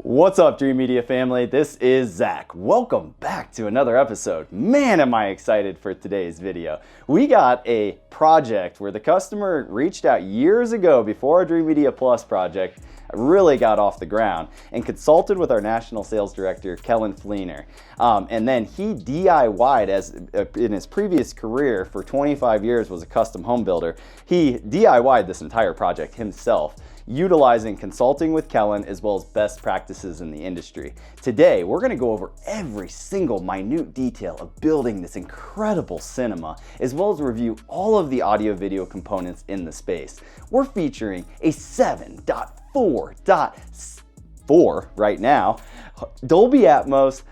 What's up, Dream Media family? This is Zach. Welcome back to another episode. Man, am I excited for today's video. We got a project where the customer reached out years ago before our Dream Media Plus project really got off the ground and consulted with our national sales director, Kellen Fleener. And then he DIY'd, as in his previous career for 25 years was a custom home builder. He DIY'd this entire project himself, utilizing consulting with Kellen as well as best practices in the industry. Today, we're gonna go over every single minute detail of building this incredible cinema, as well as review all of the audio video components in the space. We're featuring a 7.4.4 right now, Dolby Atmos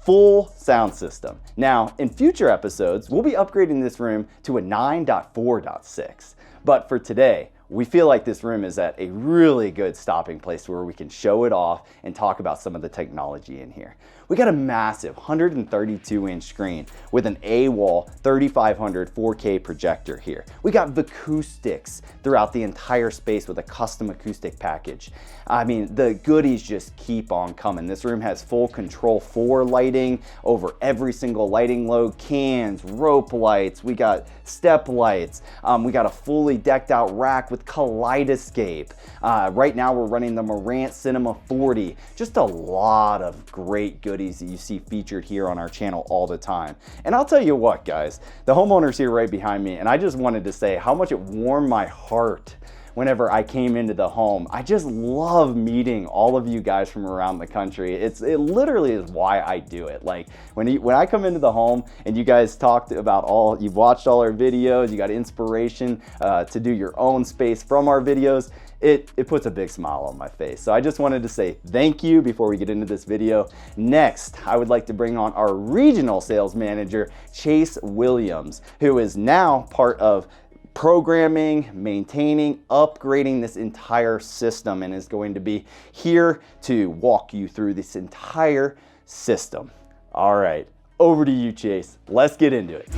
full sound system. Now, in future episodes, we'll be upgrading this room to a 9.4.6. But for today, we feel like this room is at a really good stopping place where we can show it off and talk about some of the technology in here. We got a massive 132-inch screen with an A-wall 3500 4K projector here. We got acoustics throughout the entire space with a custom acoustic package. I mean, the goodies just keep on coming. This room has full Control 4 lighting over every single lighting load, cans, rope lights, we got step lights, we got a fully decked out rack with Kaleidescape. Right now we're running the Marantz Cinema 40. Just a lot of great goodies that you see featured here on our channel all the time. And I'll tell you what, guys, the homeowner's here right behind me, and I just wanted to say how much it warmed my heart whenever I came into the home. I just love meeting all of you guys from around the country. It literally is why I do it. Like when I come into the home and you guys talked about you've watched all our videos, you got inspiration to do your own space from our videos, it puts a big smile on my face. So I just wanted to say thank you before we get into this video. Next, I would like to bring on our regional sales manager, Chase Williams, who is now part of programming, maintaining, upgrading this entire system, and is going to be here to walk you through this entire system. All right, over to you, Chase. Let's get into it.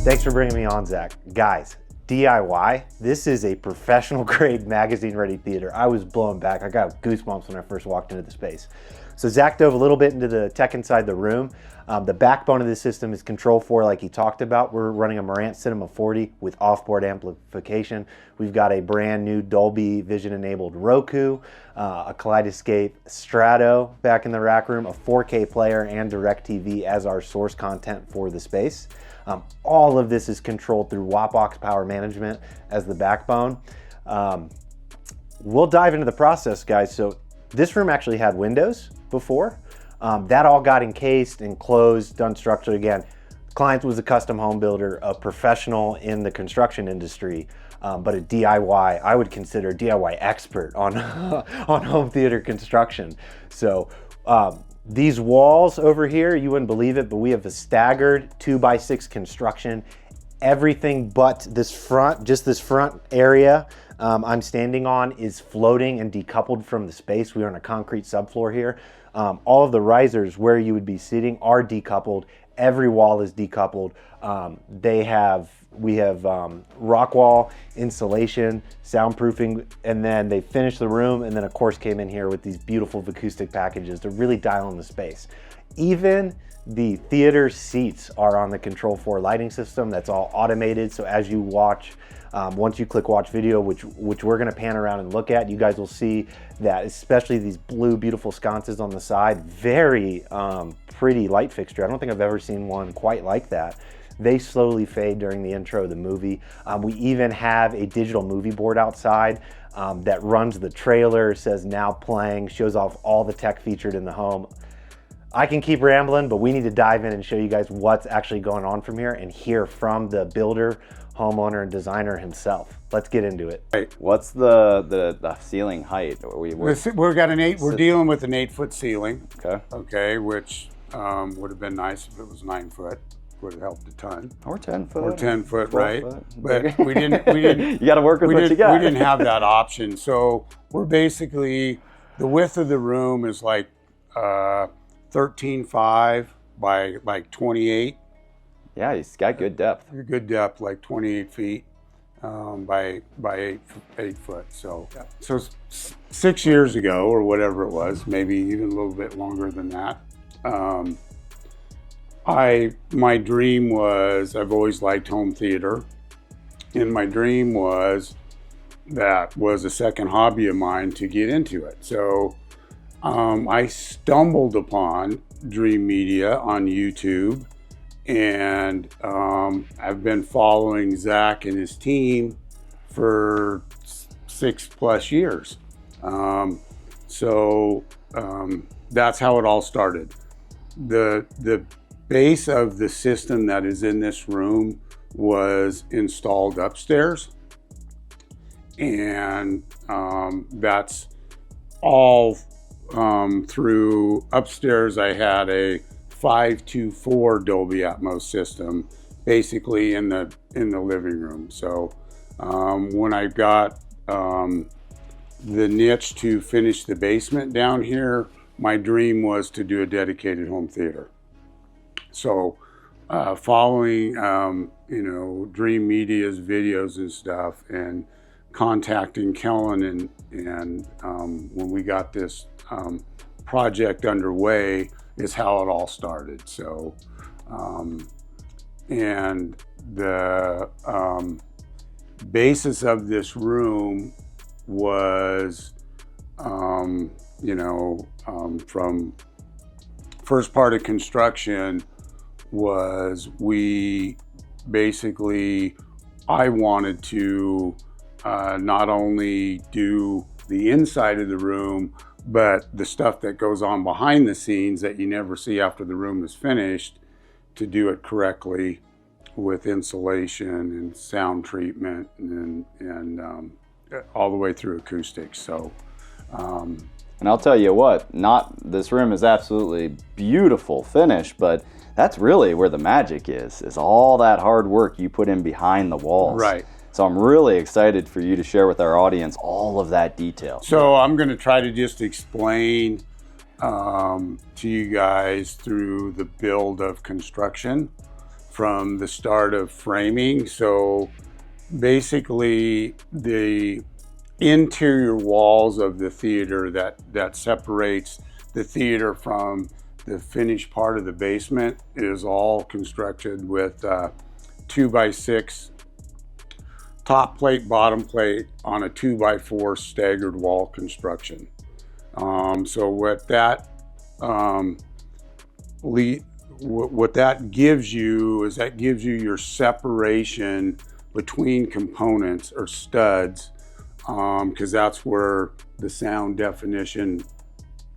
Thanks for bringing me on, Zach. Guys, DIY, this is a professional grade magazine ready theater. I was blown back. I got goosebumps when I first walked into the space. So Zach dove a little bit into the tech inside the room. The backbone of this system is Control 4 like he talked about. We're running a Marantz Cinema 40 with off-board amplification. We've got a brand new Dolby Vision enabled Roku, a Kaleidescape Strato back in the rack room, a 4K player, and DirecTV as our source content for the space. All of this is controlled through WattBox power management as the backbone. We'll dive into the process, guys. So this room actually had windows before. That all got encased and closed, done structurally. Again, client was a custom home builder, a professional in the construction industry, but a DIY, I would consider DIY expert on, on home theater construction. So these walls over here, you wouldn't believe it, but we have a staggered 2x6 construction. Everything but this front, just this front area I'm standing on is floating and decoupled from the space. We are on a concrete subfloor here. All of the risers where you would be sitting are decoupled. Every wall is decoupled. We have rock wall insulation, soundproofing, and then they finished the room, and then of course came in here with these beautiful acoustic packages to really dial in the space. Even the theater seats are on the Control 4 lighting system. That's all automated, so as you watch, once you click watch video, which we're gonna pan around and look at, you guys will see that especially these blue beautiful sconces on the side, very pretty light fixture. I don't think I've ever seen one quite like that. they slowly fade during the intro of the movie. We even have a digital movie board outside that runs the trailer, says now playing, shows off all the tech featured in the home. I can keep rambling, but we need to dive in and show you guys what's actually going on from here and hear from the builder, homeowner, and designer himself. Let's get into it. Right. What's the ceiling height? We're dealing with an 8-foot ceiling. Okay. Okay, which would have been nice if it was 9 foot. Would have helped a ton. Or 10 foot. Or 10 foot, right? Foot. But we didn't. You got to work with what you got. We didn't have that option. So we're basically, the width of the room is like 13.5 by like 28. Yeah, he's got good depth. Good depth, like 28 feet by 8 foot. So, so 6 years ago or whatever it was, maybe even a little bit longer than that. My dream was, I've always liked home theater, and my dream was, that was a second hobby of mine, to get into it. So I stumbled upon Dream Media on YouTube, and I've been following Zach and his team for 6+ years. That's how it all started. The base of the system that is in this room was installed upstairs, and that's all through upstairs. I had a 524 Dolby Atmos system basically in the living room. So when I got the niche to finish the basement down here, my dream was to do a dedicated home theater. So following Dream Media's videos and stuff, and contacting Kellen, and when we got this project underway, is how it all started. So and the basis of this room was from first part of construction was, I wanted to not only do the inside of the room, but the stuff that goes on behind the scenes that you never see after the room is finished, to do it correctly with insulation and sound treatment and all the way through acoustics. So and I'll tell you what, this room is absolutely beautiful finish, but that's really where the magic is all that hard work you put in behind the walls. Right. So I'm really excited for you to share with our audience all of that detail. So I'm going to try to just explain to you guys through the build of construction from the start of framing. So basically the interior walls of the theater that separates the theater from the finished part of the basement is all constructed with 2x6 top plate, bottom plate on a 2x4 staggered wall construction. So what that gives you is, that gives you your separation between components or studs, because that's where the sound definition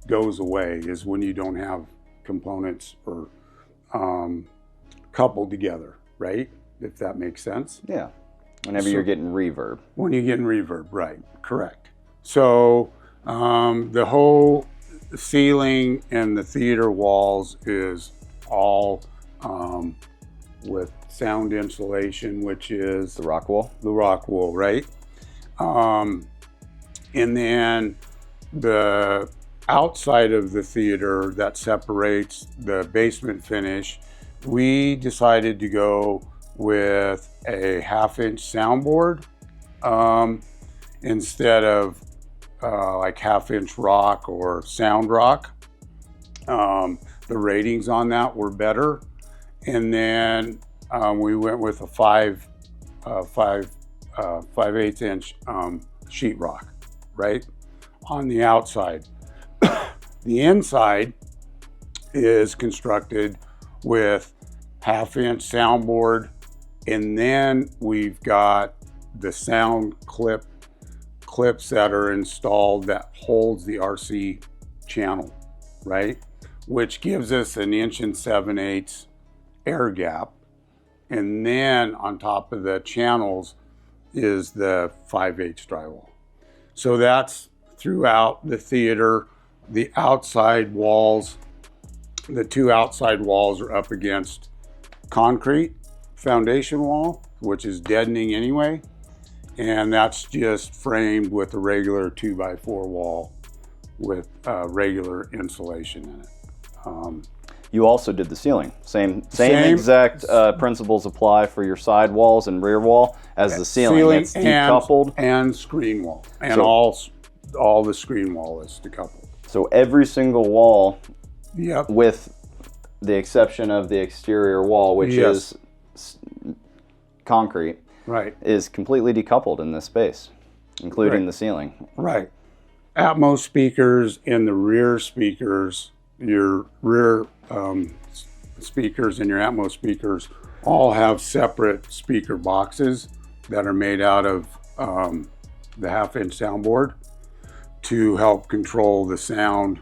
goes away, is when you don't have components or coupled together, right? If that makes sense. Yeah. Whenever you're getting reverb. When you're getting reverb, right, correct. So the whole ceiling and the theater walls is all with sound insulation, which is the rock wool. The rock wool, right? And then the outside of the theater that separates the basement finish, we decided to go with a 1/2-inch soundboard instead of like 1/2-inch rock or sound rock. The ratings on that were better, and then we went with a 5/8-inch sheetrock, right, on the outside. The inside is constructed with half-inch soundboard, and then we've got the sound clips that are installed that holds the RC channel, right? Which gives us an 1 7/8" air gap. And then on top of the channels is the 5/8 drywall. So that's throughout the theater. The outside walls, the 2 outside walls are up against concrete foundation wall, which is deadening anyway. And that's just framed with a regular 2x4 wall with regular insulation in it. You also did the ceiling. Same exact principles apply for your side walls and rear wall as the ceiling. It's decoupled. And screen wall. And all the screen wall is decoupled. So every single wall, yep, with the exception of the exterior wall, which is concrete, right, is completely decoupled in this space, including the ceiling. Right. Atmos speakers and the rear speakers, your rear speakers and your Atmos speakers all have separate speaker boxes that are made out of the half-inch soundboard to help control the sound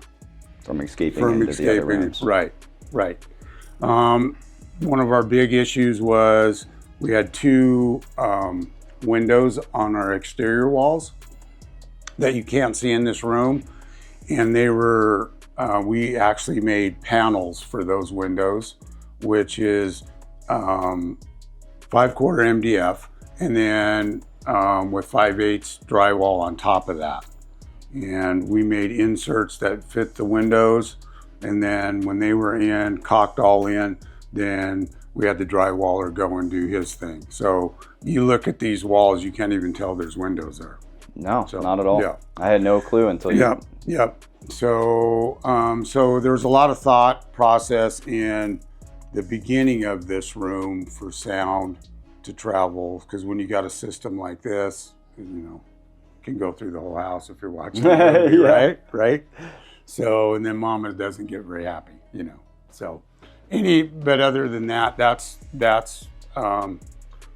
from escaping into the other rooms. Right. One of our big issues was we had 2 windows on our exterior walls that you can't see in this room, and they were we actually made panels for those windows, which is 5/4 MDF, and then with 5/8 drywall on top of that. And we made inserts that fit the windows, and then when they were caulked all in, then we had the drywaller go and do his thing. So you look at these walls, you can't even tell there's windows there. No, not at all. Yeah. I had no clue until you. Yep. So, so there was a lot of thought process in the beginning of this room for sound to travel, because when you got a system like this, can go through the whole house if you're watching the movie, right? So, and then Mama doesn't get very happy, So, but other than that, that's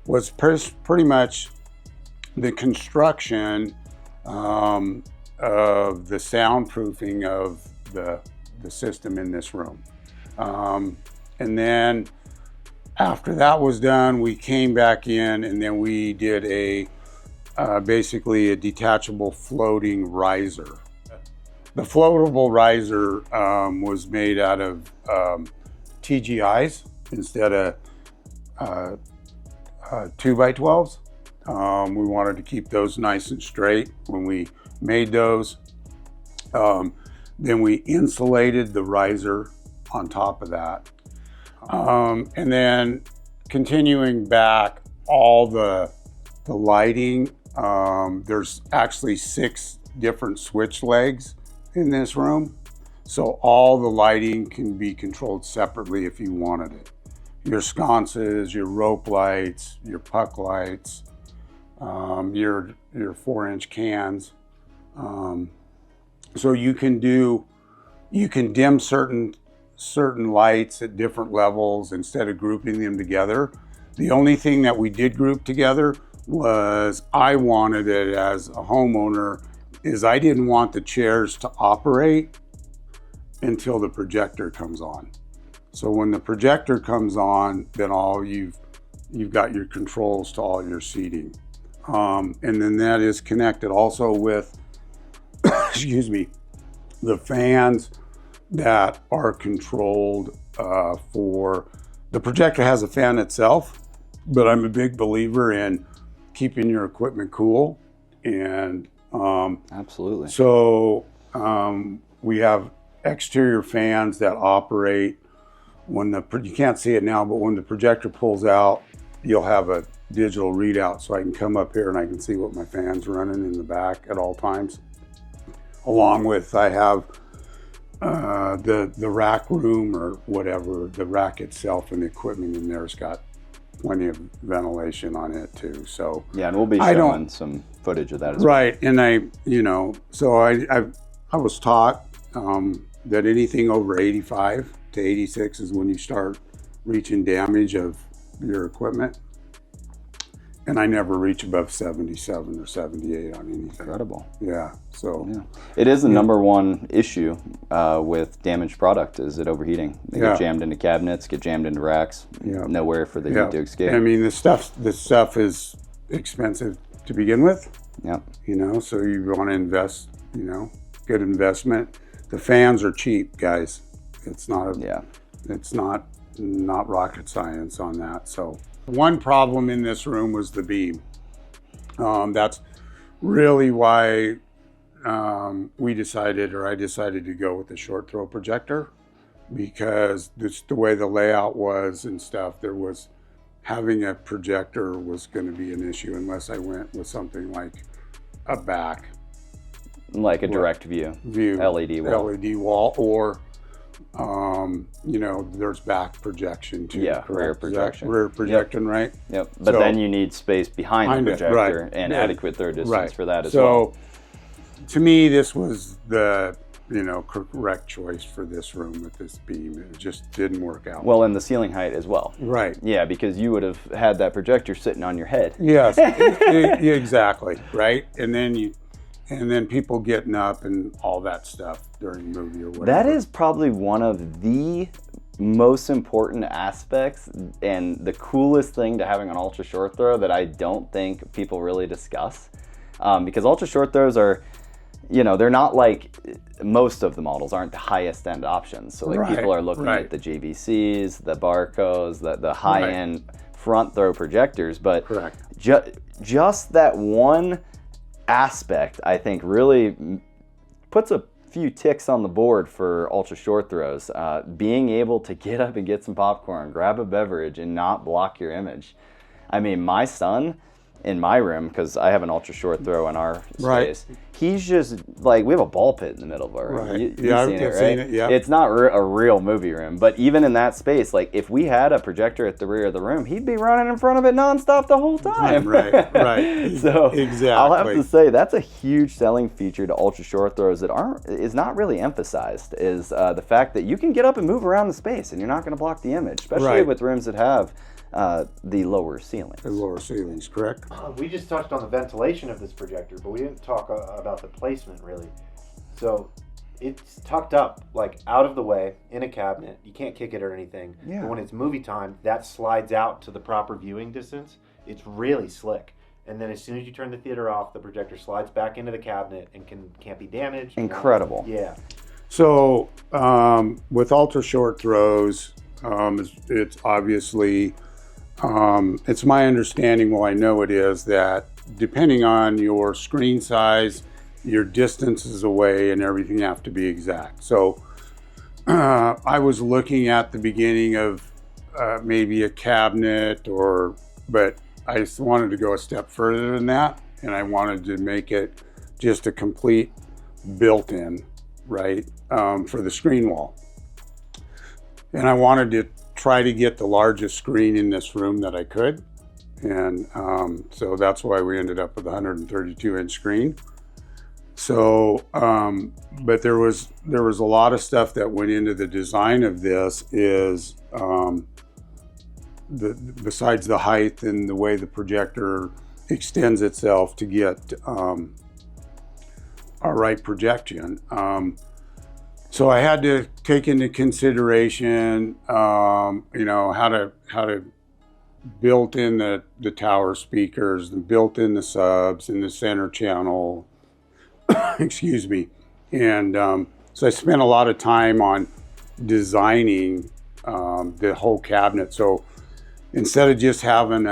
was pretty much the construction of the soundproofing of the system in this room. And then after that was done, we came back in and then we did basically a detachable floating riser. The floatable riser was made out of TGIs instead of 2x12s. We wanted to keep those nice and straight when we made those. Then we insulated the riser on top of that. And then continuing back, all the lighting, there's actually 6 different switch legs in this room. So all the lighting can be controlled separately if you wanted it. Your sconces, your rope lights, your puck lights, your 4-inch cans. So you can dim certain lights at different levels instead of grouping them together. The only thing that we did group together was I wanted it as a homeowner is I didn't want the chairs to operate until the projector comes on. So when the projector comes on, then you've got your controls to all your seating. And then that is connected also with, the fans that are controlled for, the projector has a fan itself, but I'm a big believer in keeping your equipment cool. And absolutely. So we have exterior fans that operate when you can't see it now, but when the projector pulls out, you'll have a digital readout, so I can come up here and I can see what my fan's running in the back at all times. Along with, I have the rack room or whatever, the rack itself and the equipment in there's got plenty of ventilation on it too. So yeah, and we'll be showing some footage of that as well. Right, and I was taught that anything over 85 to 86 is when you start reach and damage of your equipment. And I never reach above 77 or 78 on anything. Incredible. Yeah, so. Yeah. It is the number one issue with damaged product is it overheating. They get jammed into cabinets, get jammed into racks, nowhere for the heat to escape. I mean, the stuff is expensive to begin with. Yeah. You know, so you want to invest, you know, good investment. The fans are cheap, guys. It's not it's not rocket science on that. So one problem in this room was the beam. That's really why I decided to go with the short throw projector, because the way the layout was and stuff, having a projector was going to be an issue unless I went with something like a back. Like a direct view LED wall, or you know, there's back projection too. Yeah, rear projection. Rear projection, right? Yep. But then you need space behind the projector and adequate third distance for that as well. So to me, this was the correct choice for this room with this beam. It just didn't work out. Well, and the ceiling height as well. Right. Yeah, because you would have had that projector sitting on your head. Yes, exactly. Right, and then people getting up and all that stuff during the movie or whatever. That is probably one of the most important aspects and the coolest thing to having an ultra short throw that I don't think people really discuss. Because ultra short throws are, they're not like, most of the models aren't the highest end options. So like people are looking at the JVCs, the Barcos, the high end front throw projectors, but just that one aspect, I think, really puts a few ticks on the board for ultra short throws. Being able to get up and get some popcorn, grab a beverage, and not block your image. I mean, my son in my room, because I have an ultra short throw in our space, he's just like, we have a ball pit in the middle of our room. You've seen it, right? Yeah. It's not a real movie room, but even in that space, like if we had a projector at the rear of the room, he'd be running in front of it nonstop the whole time. Right. So exactly. I'll have to say that's a huge selling feature to ultra short throws that is not really emphasized, is the fact that you can get up and move around the space and you're not going to block the image, especially with rooms that have the lower ceilings. The lower ceilings, correct? We just touched on the ventilation of this projector, but we didn't talk about the placement really. So it's tucked up, like out of the way in a cabinet. You can't kick it or anything. Yeah. But when it's movie time, that slides out to the proper viewing distance. It's really slick. And then as soon as you turn the theater off, the projector slides back into the cabinet and can't be damaged. Incredible. Yeah. So with ultra short throws, it's obviously, it's my understanding, well, I know it is, that depending on your screen size, your distances away and everything have to be exact. So I was looking at the beginning of maybe a cabinet, but I just wanted to go a step further than that, and I wanted to make it just a complete built-in, for the screen wall. And I wanted to try to get the largest screen in this room that I could. And so that's why we ended up with a 132-inch screen. So, but there was a lot of stuff that went into the design of this, is besides the height and the way the projector extends itself to get our right projection. So I had to take into consideration, how to built in the tower speakers, and built in the subs in the center channel. Excuse me. And so I spent a lot of time on designing the whole cabinet. So instead of just having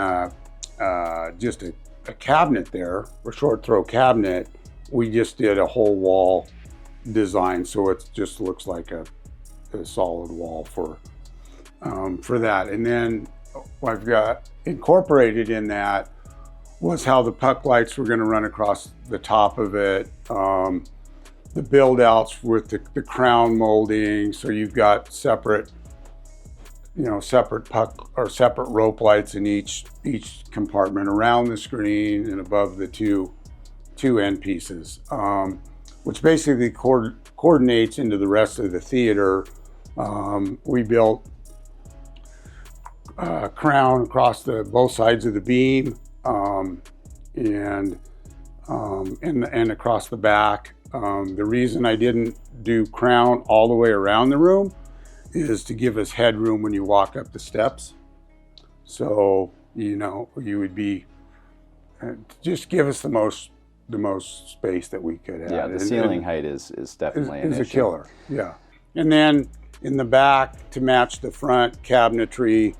just a cabinet there, a short throw cabinet, we just did a whole wall design, so it just looks like a solid wall for that. And then what I've got incorporated in that was how the puck lights were going to run across the top of it, the build outs with the crown molding, so you've got separate puck or separate rope lights in each compartment around the screen and above the two end pieces, which basically coordinates into the rest of the theater. We built crown across both sides of the beam, and across the back. The reason I didn't do crown all the way around the room is to give us headroom when you walk up the steps. So, you know, you would be, just give us the most space that we could have. Yeah, the ceiling height is definitely an a issue. killer. Yeah. And then in the back, to match the front cabinetry,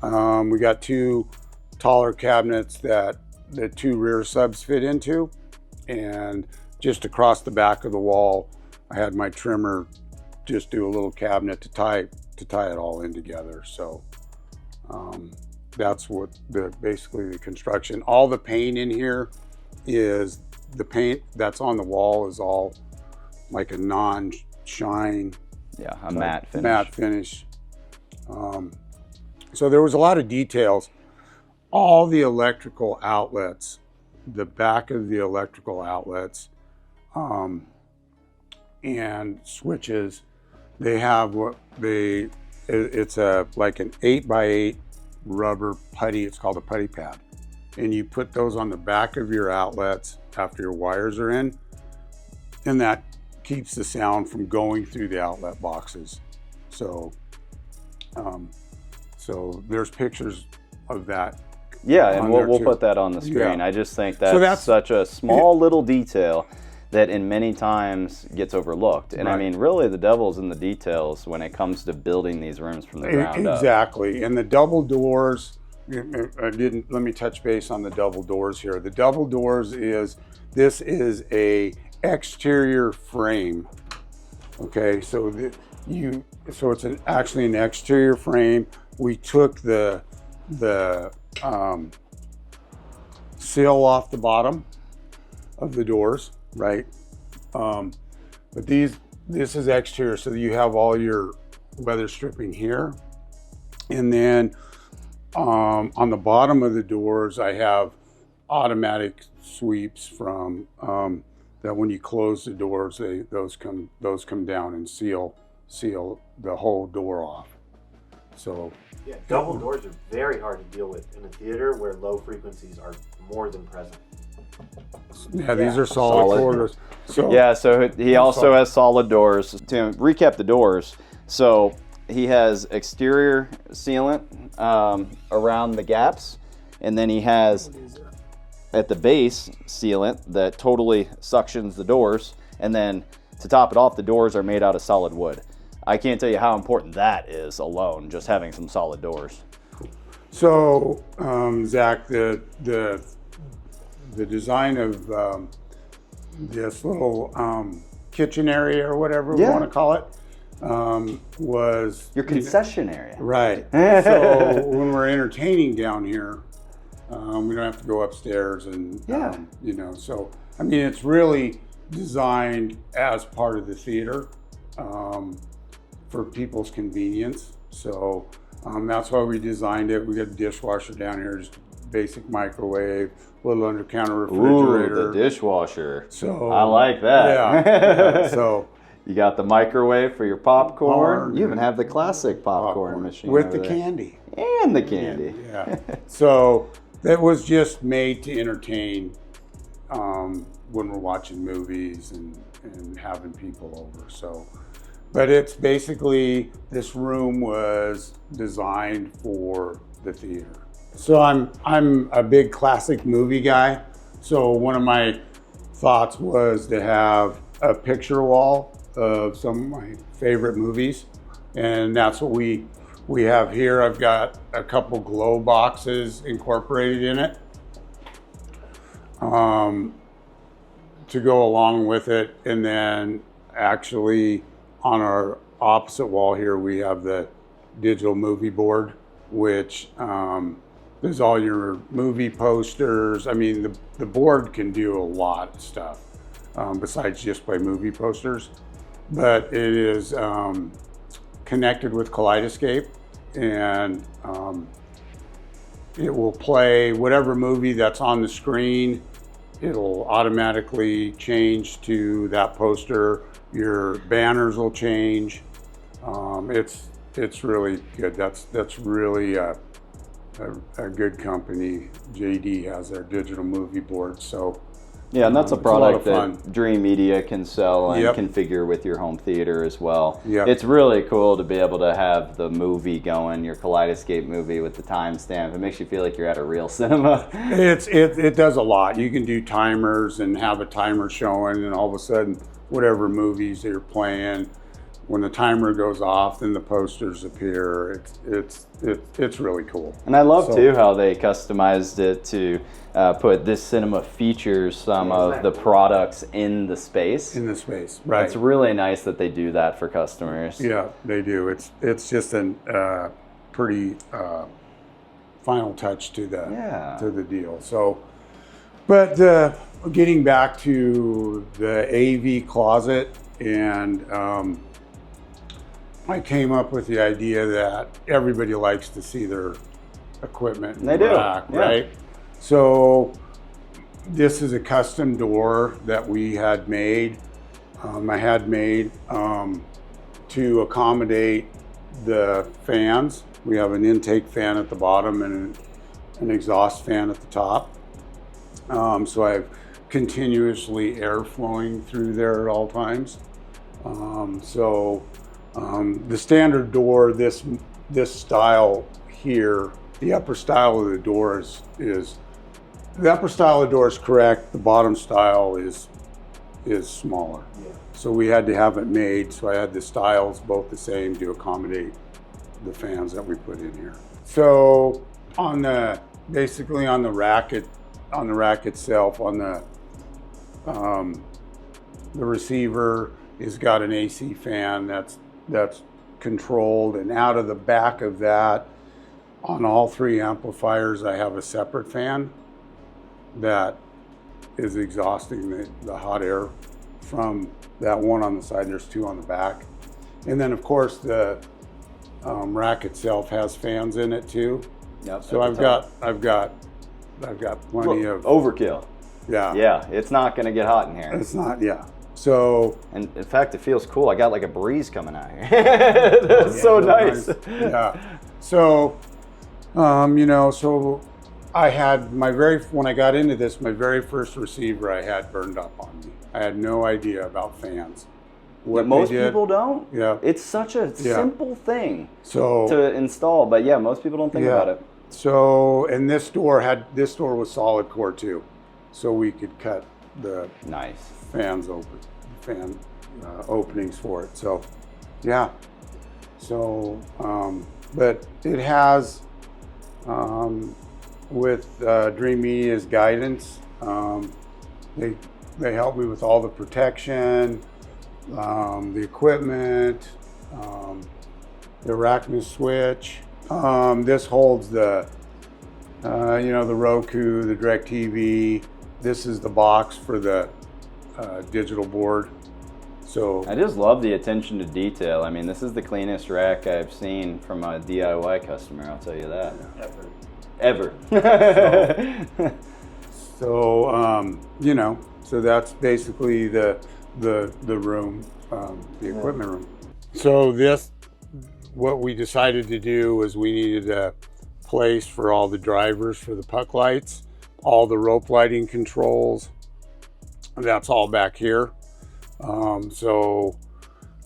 we got 2 taller cabinets that the 2 rear subs fit into, and just across the back of the wall, I had my trimmer just do a little cabinet to tie it all in together. So that's what basically the construction. All the paint in here is the paint that's on the wall is all like a non-shine. Yeah, a matte finish. Matte finish. So there was a lot of details. All the electrical outlets, the back of the electrical outlets, and switches, they have it's like an 8x8 rubber putty. It's called a putty pad, and you put those on the back of your outlets after your wires are in, and that keeps the sound from going through the outlet boxes. So so there's pictures of that. Yeah, and we'll too. put that on the screen. Yeah. I just think that's such a small little detail that in many times gets overlooked. And I mean, really the devil's in the details when it comes to building these rooms from the ground up. Exactly. And the double doors, let me touch base on the double doors here. The double doors this is a exterior frame. Okay, so it's actually an exterior frame. We took the seal off the bottom of the doors, right? But this is exterior, so you have all your weather stripping here, and then on the bottom of the doors, I have automatic sweeps from that. When you close the doors, those come down and seal the whole door off. So yeah, double doors are very hard to deal with in a theater where low frequencies are more than present. Yeah, these are solid corridors. So yeah, so he also has solid doors. To recap the doors, so he has exterior sealant around the gaps, and then he has at the base sealant that totally suctions the doors, and then to top it off, the doors are made out of solid wood. I can't tell you how important that is alone, just having some solid doors. So, Zach, the design of this little kitchen area or whatever we want to call it was your concession area. Right. So when we're entertaining down here, we don't have to go upstairs and so I mean it's really designed as part of the theater for people's convenience. So that's why we designed it. We got a dishwasher down here, just basic microwave, little under counter refrigerator. Ooh, the dishwasher. So I like that. Yeah. So you got the microwave for your popcorn. You even have the classic popcorn machine with the there. candy. And the candy. Yeah. So that was just made to entertain when we're watching movies and having people over. So, but it's basically, this room was designed for the theater. So I'm a big classic movie guy. So one of my thoughts was to have a picture wall of some of my favorite movies, and that's what we have here. I've got a couple glow boxes incorporated in it to go along with it, and then actually on our opposite wall here we have the digital movie board, which there's all your movie posters. I mean, the board can do a lot of stuff besides just play movie posters, but it is connected with Kaleidescape, and it will play whatever movie that's on the screen. It'll automatically change to that poster. Your banners will change. It's really good. That's really a good company. JD has their digital movie board, so yeah, and that's a it's a lot product of that Dream Media can sell and Yep. configure with your home theater as well. Yep. It's really cool to be able to have the movie going, your Kaleidescape movie with the timestamp. It makes you feel like you're at a real cinema. It does a lot. You can do timers and have a timer showing, and all of a sudden, whatever movies you're playing, when the timer goes off, then the posters appear. It's really cool. And I love too how they customized it to put this cinema features some of the products in the space. In the space, right? It's really nice that they do that for customers. Yeah, they do. It's just a pretty final touch to the deal. So, but getting back to the AV closet, and I came up with the idea that everybody likes to see their equipment in They the do, rack, yeah. right? So this is a custom door that we had made. I had made to accommodate the fans. We have an intake fan at the bottom and an exhaust fan at the top. So I have continuously air flowing through there at all times. The standard door, this style here, the upper style of the door is the upper style of the door is correct. The bottom style is smaller. Yeah. So we had to have it made. So I had the styles both the same to accommodate the fans that we put in here. So basically on the rack itself, on the receiver has got an AC fan that's controlled, and out of the back of that, on all three amplifiers, I have a separate fan that is exhausting the hot air from that one on the side. There's two on the back, and then of course the rack itself has fans in it too. Yep, so I've got plenty of overkill. Yeah, it's not going to get hot in here. It's not. Yeah. So, and in fact, it feels cool. I got like a breeze coming out here. That's so nice. Yeah. So, so I had when I got into this, my very first receiver I had burned up on me. I had no idea about fans. What most people don't. Yeah. It's such a simple thing to install, but yeah, most people don't think about it. So, and this door was solid core too, so we could cut the fans open. Openings for it. So, yeah. So, but it has, with Dream Media's guidance, they help me with all the protection, the equipment, the Arachne switch. This holds the Roku, the DirecTV. This is the box for the digital board. So I just love the attention to detail. I mean, this is the cleanest rack I've seen from a DIY customer, I'll tell you that. Ever. So that's basically the room, the equipment room. So what we decided to do was we needed a place for all the drivers for the puck lights, all the rope lighting controls. That's all back here. So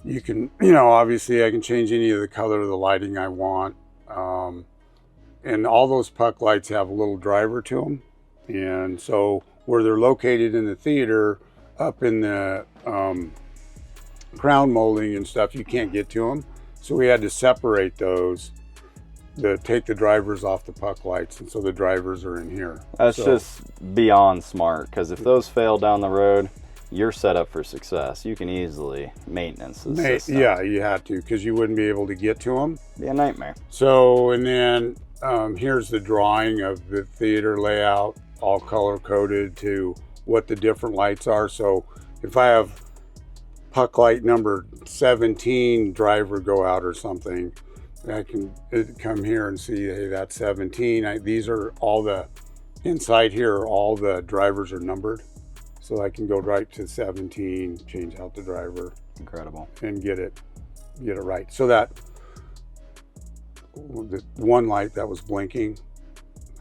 you can, obviously I can change any of the color of the lighting I want. And all those puck lights have a little driver to them. And so where they're located in the theater, up in the crown molding and stuff, you can't get to them. So we had to separate those, take the drivers off the puck lights, and so the drivers are in here. That's just beyond smart, because if those fail down the road, you're set up for success. You can easily maintenance the system. Yeah, you have to, because you wouldn't be able to get to them. Be a nightmare. So, and then here's the drawing of the theater layout, all color coded to what the different lights are. So if I have puck light number 17 driver go out or something, I can come here and see, hey, that's 17. These are all the, inside here, all the drivers are numbered. So I can go right to 17, change out the driver. Incredible. And get it right. So that the one light that was blinking,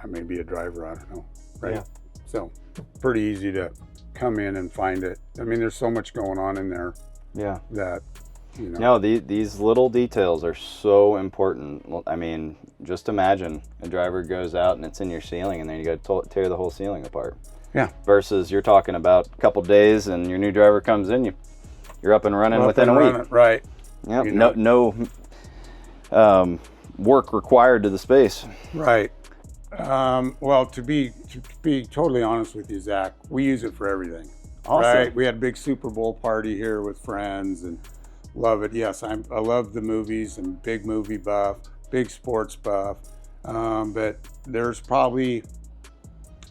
I may be a driver, I don't know, right? Yeah. So pretty easy to come in and find it. I mean, there's so much going on in there Yeah. that, you know. No, these little details are so important. Well, I mean, just imagine a driver goes out and it's in your ceiling, and then you got to tear the whole ceiling apart. Yeah. Versus you're talking about a couple days, and your new driver comes in, you're up and running within a week. Right. Yep. You know. No work required to the space. Right. Well, to be totally honest with you, Zach, we use it for everything. Awesome. Right. We had a big Super Bowl party here with friends and love it. Yes, I love the movies. I'm a big movie buff, big sports buff. But there's probably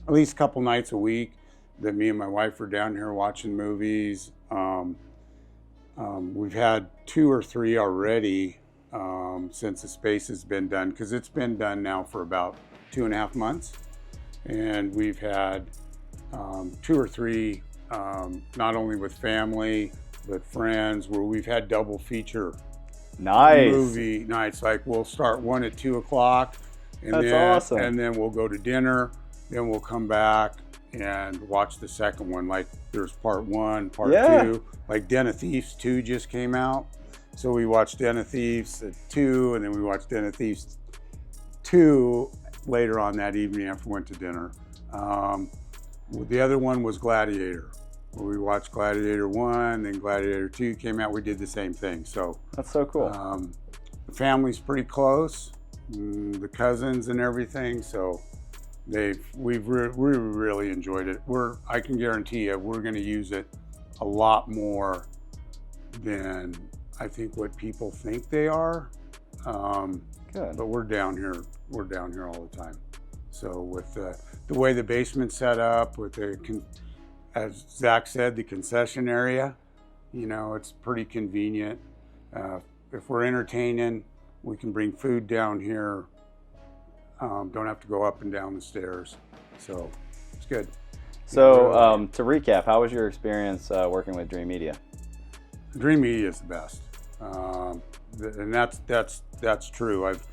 at least a couple nights a week that me and my wife are down here watching movies. We've had 2 or 3 already since the space has been done, because it's been done now for about 2.5 months. And we've had 2 or 3, not only with family, but friends, where we've had double feature movie nights. Like we'll start one at 2 o'clock, and That's then awesome. and then we'll go to dinner, then we'll come back and watch the second one. Like there's part 1, part 2. Like Den of Thieves 2 just came out, so we watched Den of Thieves at 2, and then we watched Den of Thieves 2 later on that evening after we went to dinner. The other one was Gladiator. We watched Gladiator 1, then Gladiator 2 came out. We did the same thing. So That's so cool. the family's pretty close, the cousins and everything. So we really enjoyed it. I can guarantee you, we're going to use it a lot more than I think what people think they are. Good. But we're down here all the time. So with the way the basement's set up, with as Zach said, the concession area, it's pretty convenient. If we're entertaining, we can bring food down here. Don't have to go up and down the stairs. So it's good. So to recap, how was your experience working with Dream Media? Dream Media is the best, and that's true. I've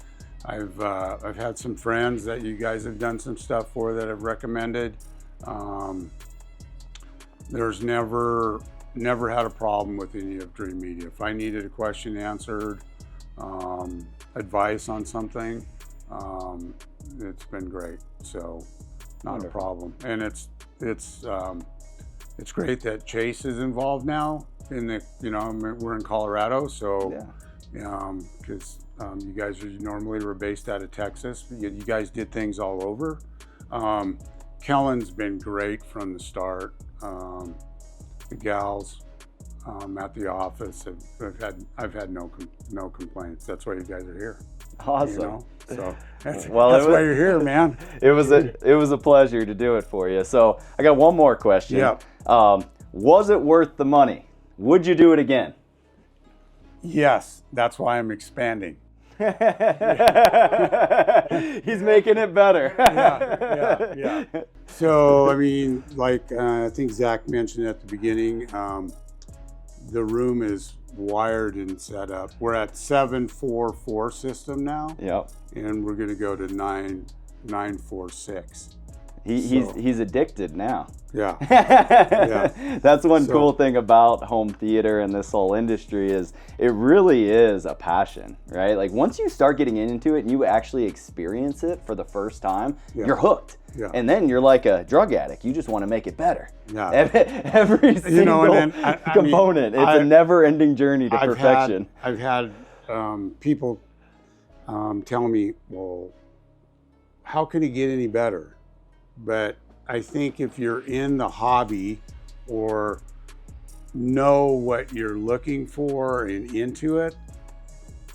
had some friends that you guys have done some stuff for that I've recommended. There's never had a problem with any of Dream Media. If I needed a question answered, advice on something, it's been great. So not a problem. And it's great that Chase is involved now we're in Colorado, so because you guys normally were based out of Texas. You guys did things all over. Kellen's been great from the start. The gals at the office I've had no complaints. That's why you guys are here. Awesome. So that's Well, why you're here, man. It was a pleasure to do it for you. So I got one more question. Yeah. Was it worth the money? Would you do it again? Yes, that's why I'm expanding. He's making it better. Yeah. So, I mean, like I think Zach mentioned at the beginning, the room is wired and set up. We're at 744 system now. Yep. And we're going to go to 946. He's addicted now. Yeah. That's one cool thing about home theater and this whole industry is it really is a passion, right? Like once you start getting into it and you actually experience it for the first time, you're hooked. Yeah. And then you're like a drug addict. You just want to make it better. Yeah. Every single component. It's a never-ending journey to perfection. I've had people tell me, well, how can it get any better? But I think if you're in the hobby or know what you're looking for and into it,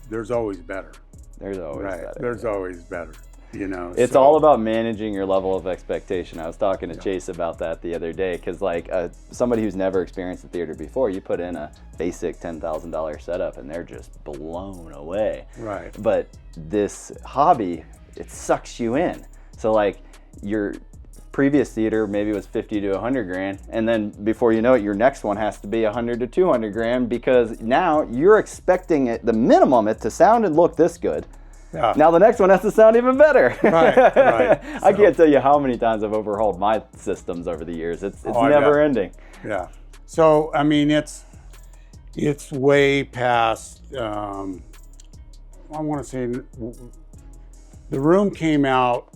there's always better. There's always better. There's always better. It's all about managing your level of expectation. I was talking to Chase about that the other day because like somebody who's never experienced the theater before, you put in a basic $10,000 setup and they're just blown away. Right. But this hobby, it sucks you in. So like your previous theater maybe was 50 to 100 grand, and then before you know it, your next one has to be 100 to 200 grand because now you're expecting it, the minimum, it to sound and look this good. Yeah. Now the next one has to sound even better. Right. I can't tell you how many times I've overhauled my systems over the years. It's never ending. Yeah. So I mean, it's way past. I want to say the room came out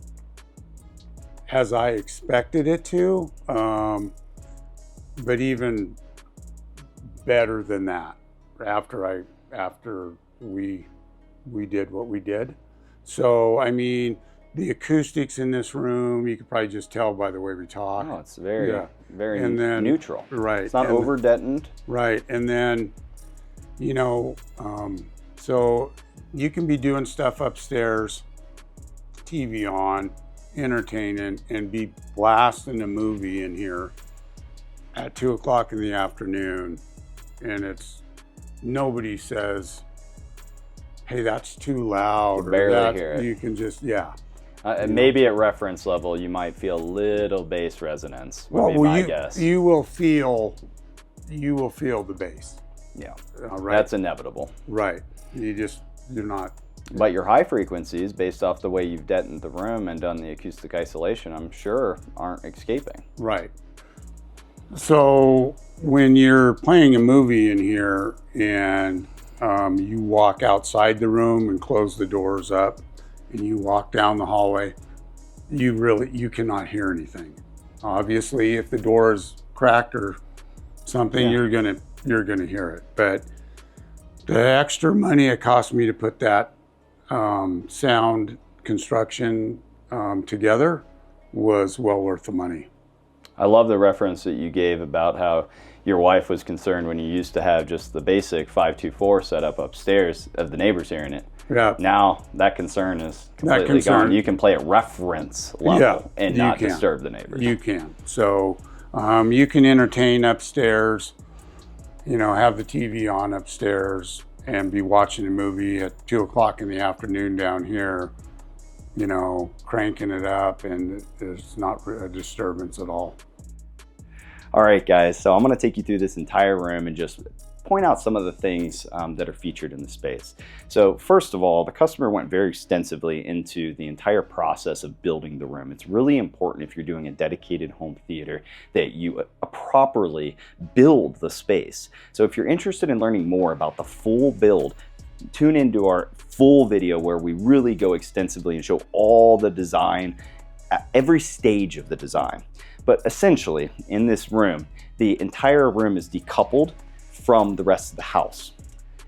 as I expected it to, but even better than that after we did what we did. So I mean, the acoustics in this room, you could probably just tell by the way we talk. Oh, it's very and then, neutral. Right. It's not over deadened. Right. And then, you know, so you can be doing stuff upstairs, TV on, entertaining, and be blasting a movie in here at 2 o'clock in the afternoon, and nobody says, hey, that's too loud. You barely hear it. You can just, maybe at reference level, you might feel a little bass resonance. Would be my guess. You will feel the bass. Yeah, right. That's inevitable. Right. You're not. But your high frequencies, based off the way you've deadened the room and done the acoustic isolation, I'm sure aren't escaping. Right. So when you're playing a movie in here and you walk outside the room and close the doors up and you walk down the hallway, you cannot hear anything. Obviously, if the door is cracked or something, you're gonna hear it. But the extra money it cost me to put that sound construction together was well worth the money. I love the reference that you gave about how your wife was concerned when you used to have just the basic 524 setup upstairs of the neighbors hearing it. Yeah. Now that concern is completely gone. You can play at reference level and not disturb the neighbors. You can. So you can entertain upstairs, have the TV on upstairs and be watching a movie at 2 o'clock in the afternoon down here, cranking it up, and there's not a disturbance at all. All right, guys, so I'm going to take you through this entire room and just point out some of the things that are featured in the space. So first of all, the customer went very extensively into the entire process of building the room. It's really important if you're doing a dedicated home theater that you properly build the space. So if you're interested in learning more about the full build, tune into our full video where we really go extensively and show all the design at every stage of the design. But essentially, in this room, the entire room is decoupled from the rest of the house.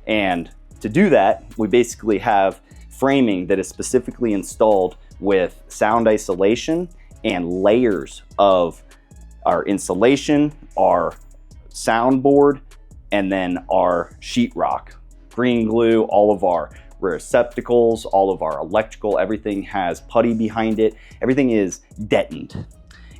And to do that, we basically have framing that is specifically installed with sound isolation and layers of our insulation, our soundboard, and then our sheetrock. Green glue, all of our receptacles, all of our electrical, everything has putty behind it. Everything is deadened,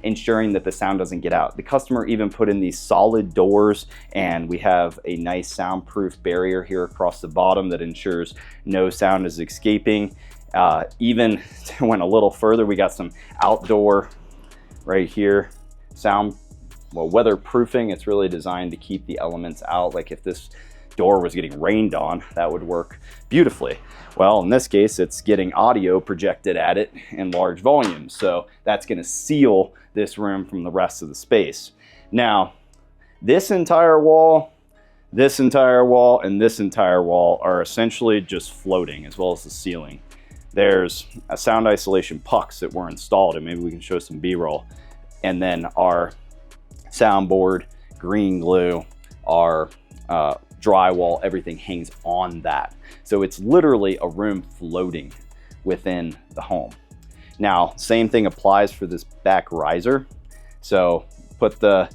ensuring that the sound doesn't get out. The customer even put in these solid doors, and we have a nice soundproof barrier here across the bottom that ensures no sound is escaping. Even went a little further, we got some outdoor right here, weatherproofing. It's really designed to keep the elements out. Like if this door was getting rained on, that would work beautifully. Well, in this case, it's getting audio projected at it in large volumes. So that's gonna seal this room from the rest of the space. Now, this entire wall, and this entire wall are essentially just floating, as well as the ceiling. There's a sound isolation pucks that were installed, and maybe we can show some B-roll. And then our soundboard, green glue, our drywall, everything hangs on that. So it's literally a room floating within the home. Now, same thing applies for this back riser. So put the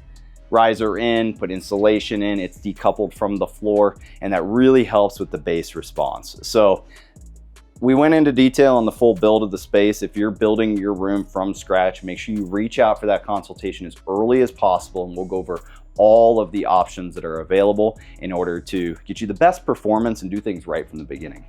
riser in, put insulation in, it's decoupled from the floor, and that really helps with the bass response. So we went into detail on the full build of the space. If you're building your room from scratch, make sure you reach out for that consultation as early as possible, and we'll go over all of the options that are available in order to get you the best performance and do things right from the beginning.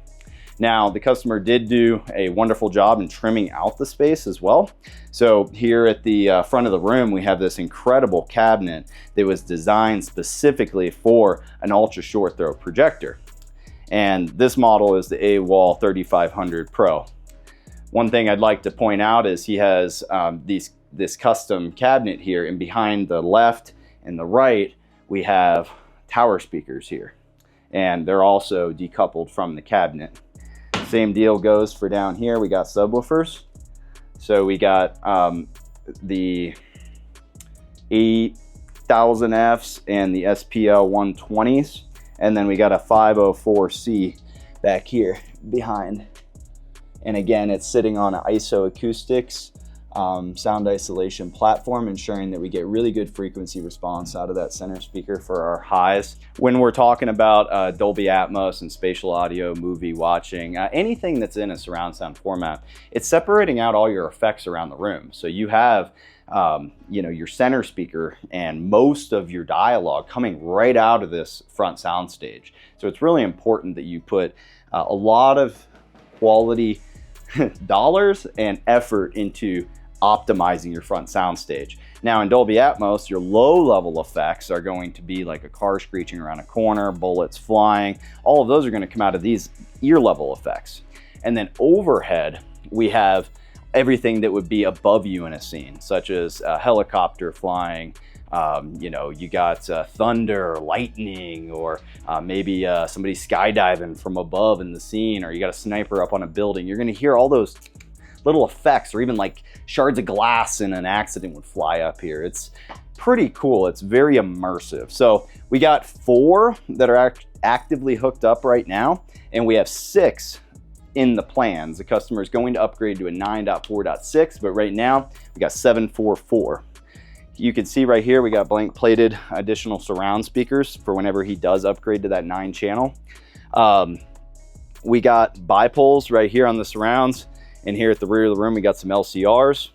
Now, the customer did do a wonderful job in trimming out the space as well. So here at the front of the room, we have this incredible cabinet that was designed specifically for an ultra short throw projector. And this model is the AWAL 3500 Pro. One thing I'd like to point out is he has this custom cabinet here, and behind the left and the right, we have tower speakers here. And they're also decoupled from the cabinet. Same deal goes for down here. We got subwoofers. So we got the 8000Fs and the SPL 120s. And then we got a 504C back here behind. And again, it's sitting on an ISO Acoustics sound isolation platform, ensuring that we get really good frequency response out of that center speaker for our highs. When we're talking about Dolby Atmos and spatial audio, movie watching, anything that's in a surround sound format, it's separating out all your effects around the room. So you have you know, your center speaker and most of your dialogue coming right out of this front sound stage. So it's really important that you put a lot of quality dollars and effort into optimizing your front sound stage. Now in Dolby Atmos, your low level effects are going to be like a car screeching around a corner, bullets flying. All of those are going to come out of these ear level effects. And then overhead, we have everything that would be above you in a scene, such as a helicopter flying, you know, you got thunder, lightning, or maybe somebody skydiving from above in the scene, or you got a sniper up on a building. You're going to hear all those little effects, or even like shards of glass in an accident would fly up here. It's pretty cool. It's very immersive. So we got 4 that are actively hooked up right now, and we have 6 in the plans. The customer is going to upgrade to a 9.4.6, but right now we got 744. You can see right here we got blank plated additional surround speakers for whenever he does upgrade to that 9 channel. We got bipoles right here on the surrounds, and here at the rear of the room we got some LCRs.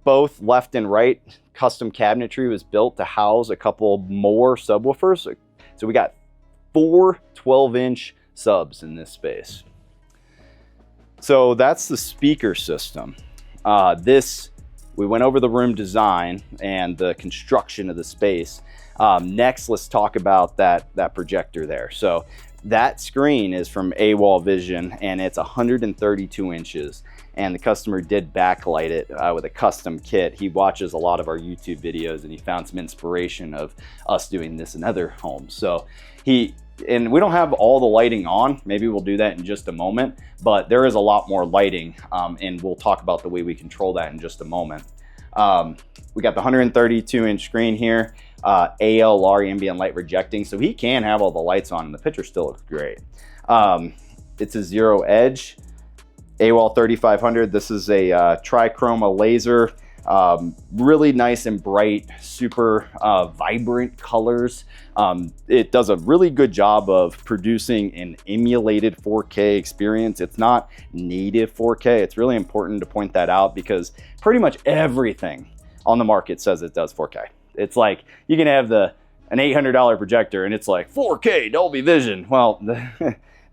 Both left and right custom cabinetry was built to house a couple more subwoofers. So we got 4 12-inch subs in this space. So that's the speaker system. We went over the room design and the construction of the space. Next, let's talk about that projector there. So that screen is from AWAL Vision, and it's 132 inches. And the customer did backlight it with a custom kit. He watches a lot of our YouTube videos, and he found some inspiration of us doing this in other homes. So and we don't have all the lighting on. Maybe we'll do that in just a moment, but there is a lot more lighting, and we'll talk about the way we control that in just a moment. We got the 132-inch screen here, ALR, ambient light rejecting, so he can have all the lights on and the picture still looks great. It's a zero edge AWAL 3500. This is a trichroma laser. Really nice and bright, super vibrant colors. It does a really good job of producing an emulated 4K experience. It's not native 4K. It's really important to point that out because pretty much everything on the market says it does 4K. It's like you can have an $800 projector and it's like 4K Dolby Vision. Well,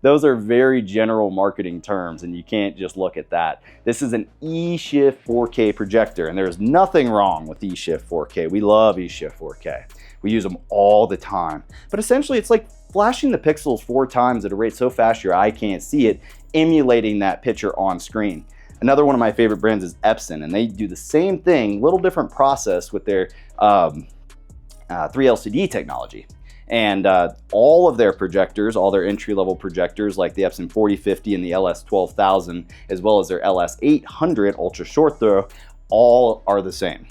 those are very general marketing terms, and you can't just look at that. This is an E-Shift 4K projector, and there's nothing wrong with E-Shift 4K. We love E-Shift 4K. We use them all the time. But essentially, it's like flashing the pixels 4 times at a rate so fast your eye can't see it, emulating that picture on screen. Another one of my favorite brands is Epson, and they do the same thing, little different process with their 3LCD technology. And all of their projectors, all their entry-level projectors like the Epson 4050 and the LS12000, as well as their LS800 ultra short throw, all are the same.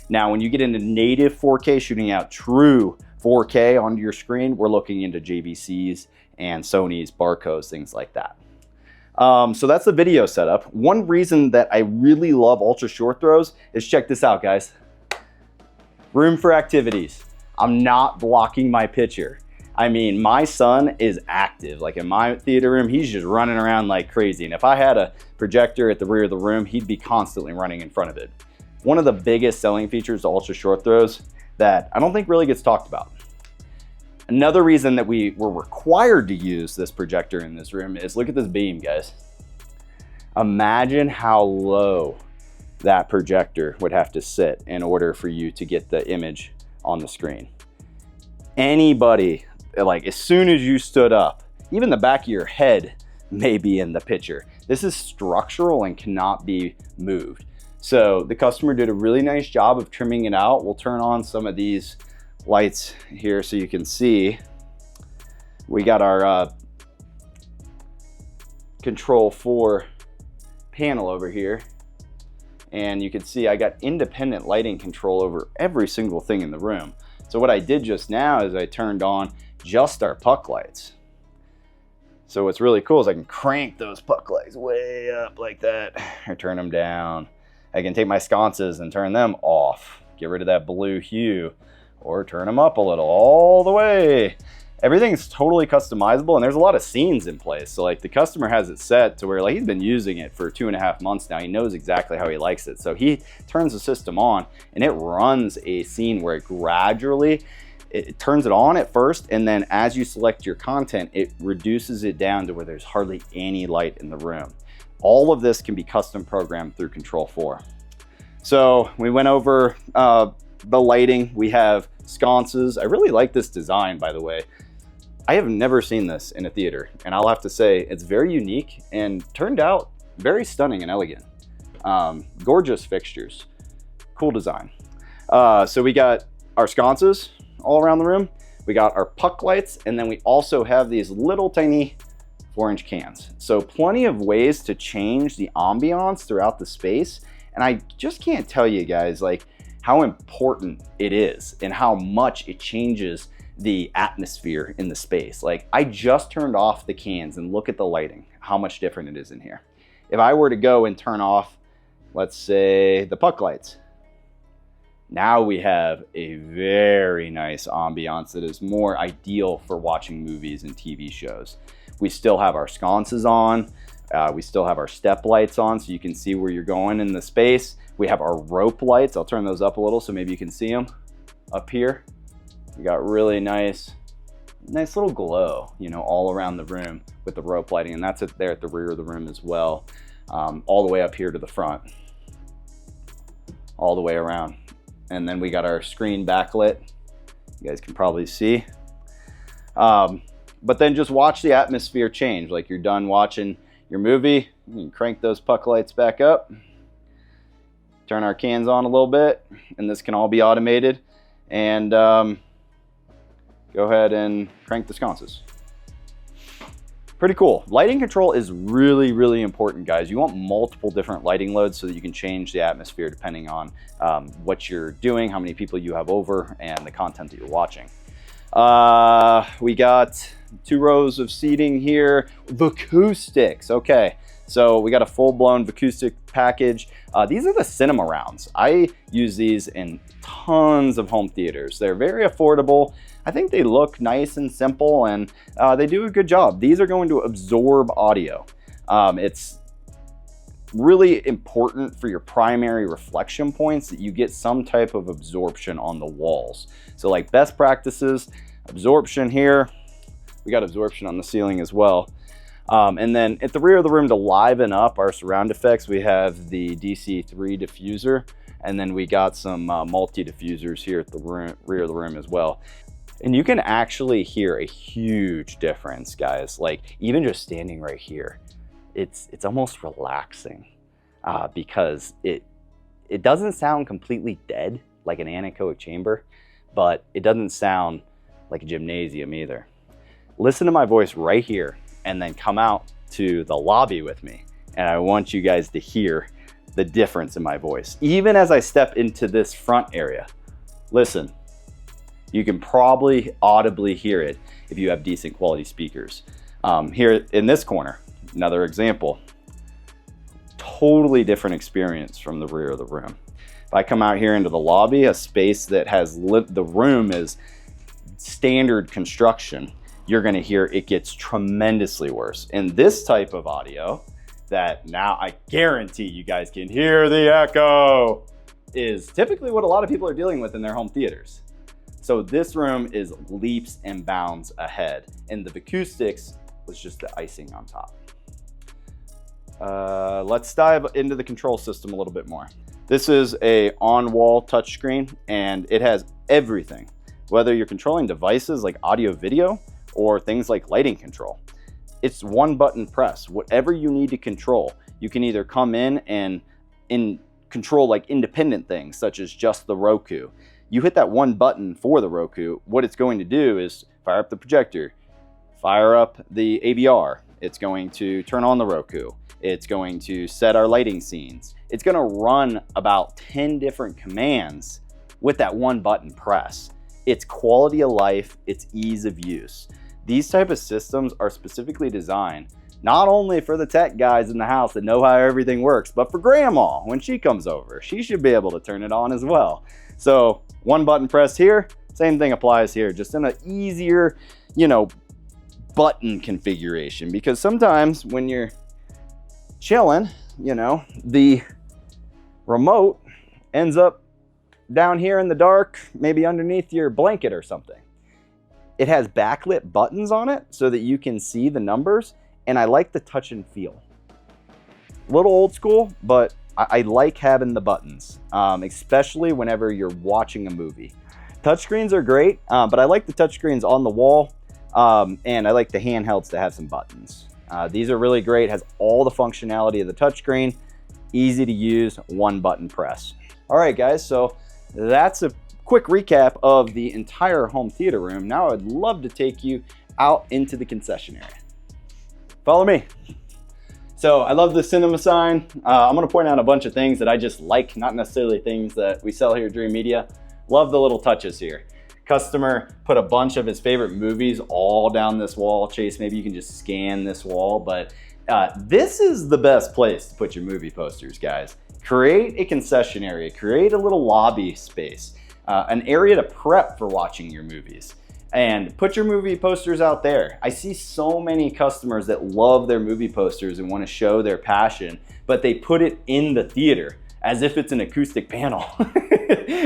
Now, when you get into native 4K, shooting out true 4K onto your screen, we're looking into JVCs and Sony's, Barcos, things like that. So that's the video setup. One reason that I really love ultra short throws is, check this out, guys. Room for activities. I'm not blocking my picture. I mean, my son is active. Like in my theater room, he's just running around like crazy. And if I had a projector at the rear of the room, he'd be constantly running in front of it. One of the biggest selling features of ultra short throws that I don't think really gets talked about. Another reason that we were required to use this projector in this room is, look at this beam, guys. Imagine how low that projector would have to sit in order for you to get the image on the screen. Anybody, like as soon as you stood up, even the back of your head may be in the picture. This is structural and cannot be moved. So the customer did a really nice job of trimming it out. We'll turn on some of these lights here so you can see. We got our Control 4 panel over here. And you can see I got independent lighting control over every single thing in the room. So what I did just now is I turned on just our puck lights. So what's really cool is I can crank those puck lights way up like that, or turn them down. I can take my sconces and turn them off, get rid of that blue hue, or turn them up a little, all the way. Everything's totally customizable, and there's a lot of scenes in place. So like the customer has it set to where like he's been using it for 2.5 months now. He knows exactly how he likes it. So he turns the system on and it runs a scene where it gradually, it turns it on at first, and then as you select your content, it reduces it down to where there's hardly any light in the room. All of this can be custom programmed through Control 4. So we went over the lighting. We have sconces. I really like this design, by the way. I have never seen this in a theater, and I'll have to say it's very unique and turned out very stunning and elegant. Gorgeous fixtures, cool design. So we got our sconces all around the room. We got our puck lights, and then we also have these little tiny 4-inch cans. So plenty of ways to change the ambiance throughout the space. And I just can't tell you guys like how important it is and how much it changes the atmosphere in the space. Like I just turned off the cans and look at the lighting, how much different it is in here. If I were to go and turn off, let's say the puck lights, now we have a very nice ambiance that is more ideal for watching movies and TV shows. We still have our sconces on. We still have our step lights on so you can see where you're going in the space. We have our rope lights. I'll turn those up a little so maybe you can see them up here. We got really nice little glow, you know, all around the room with the rope lighting, and that's there at the rear of the room as well, all the way up here to the front, all the way around. And then we got our screen backlit. You guys can probably see. But then just watch the atmosphere change. Like you're done watching your movie, you can crank those puck lights back up, turn our cans on a little bit, and this can all be automated. And go ahead and crank the sconces. Pretty cool. Lighting control is really, really important, guys. You want multiple different lighting loads so that you can change the atmosphere depending on what you're doing, how many people you have over, and the content that you're watching. We got 2 rows of seating here. Acoustics. Okay, so we got a full-blown acoustic package. These are the Cinema rounds. I use these in tons of home theaters. They're very affordable. I think they look nice and simple, and they do a good job. These are going to absorb audio. It's really important for your primary reflection points that you get some type of absorption on the walls. So like best practices, absorption here. We got absorption on the ceiling as well. And then at the rear of the room to liven up our surround effects, we have the DC3 diffuser, and then we got some multi diffusers here at the rear of the room as well. And you can actually hear a huge difference, guys. Like even just standing right here, it's almost relaxing because it doesn't sound completely dead like an anechoic chamber, but it doesn't sound like a gymnasium either. Listen to my voice right here and then come out to the lobby with me. And I want you guys to hear the difference in my voice. Even as I step into this front area, listen. You can probably audibly hear it if you have decent quality speakers. Here in this corner, another example, totally different experience from the rear of the room. If I come out here into the lobby, a space that has the room is standard construction, you're gonna hear it gets tremendously worse. And this type of audio that now I guarantee you guys can hear the echo is typically what a lot of people are dealing with in their home theaters. So this room is leaps and bounds ahead, and the acoustics was just the icing on top. Let's dive into the control system a little bit more. This is a on-wall touchscreen, and it has everything, whether you're controlling devices like audio, video, or things like lighting control. it's one button press. Whatever you need to control, you can either come in and control like independent things, such as just the Roku. You hit that one button for the Roku, what it's going to do is fire up the projector, fire up the AVR. It's going to turn on the Roku. It's going to set our lighting scenes. It's going to run about 10 different commands with that one button press. It's quality of life, it's ease of use. These type of systems are specifically designed not only for the tech guys in the house that know how everything works, but for grandma when she comes over. She should be able to turn it on as well. So one button press here, same thing applies here, just in an easier, button configuration. Because sometimes when you're chilling, the remote ends up down here in the dark, maybe underneath your blanket or something. It has backlit buttons on it so that you can see the numbers, and I like the touch and feel. A little old school, but I like having the buttons, especially whenever you're watching a movie. Touchscreens are great, but I like the touchscreens on the wall, and I like the handhelds to have some buttons. These are really great, has all the functionality of the touchscreen, easy to use, one button press. All right, guys, so that's a quick recap of the entire home theater room. Now I'd love to take you out into the concession area. Follow me. So I love the cinema sign. I'm gonna point out a bunch of things that I just like, not necessarily things that we sell here at Dream Media. Love the little touches here. Customer put a bunch of his favorite movies all down this wall. Chase, maybe you can just scan this wall, but this is the best place to put your movie posters, guys. Create a concession area, create a little lobby space. An area to prep for watching your movies, and put your movie posters out there. I see so many customers that love their movie posters and want to show their passion, but they put it in the theater as if it's an acoustic panel